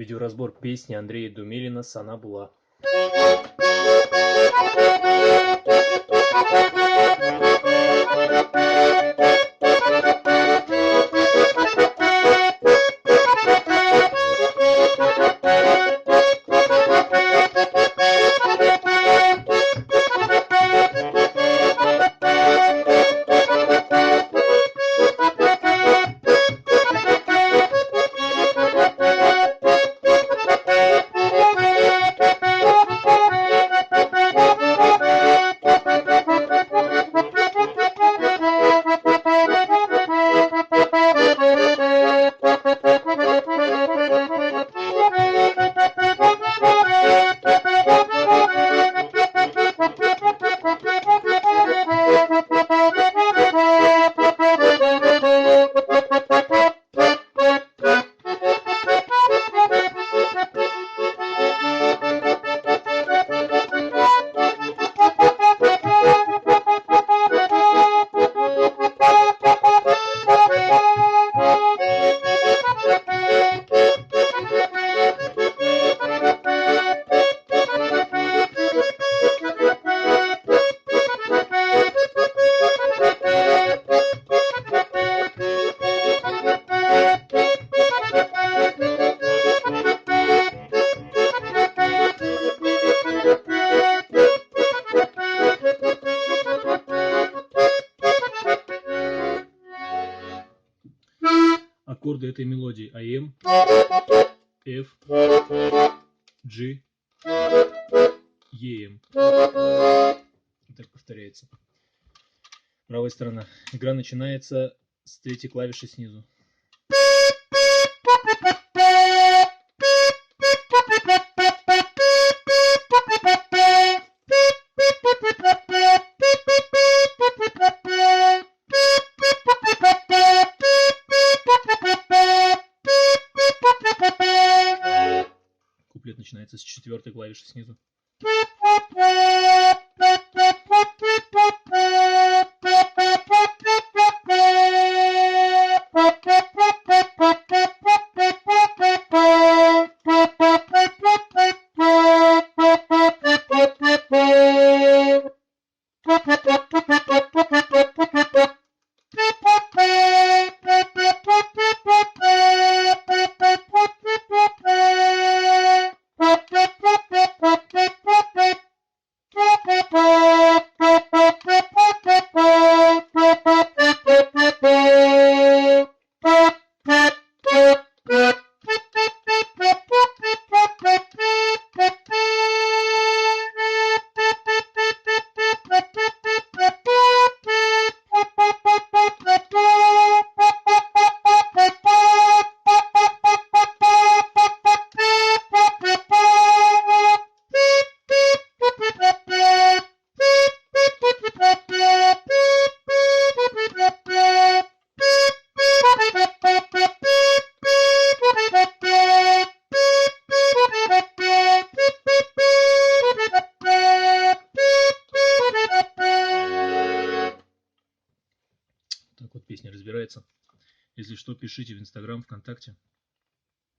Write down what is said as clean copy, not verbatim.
Видеоразбор песни Андрея Думелина «Сана була». Аккорды этой мелодии АМ, F, G, EM. Так повторяется. Правая сторона. Игра начинается с третьей клавиши снизу. Куплет начинается с четвертой клавиши снизу. Так вот песня разбирается. Если что, пишите в Инстаграм, ВКонтакте.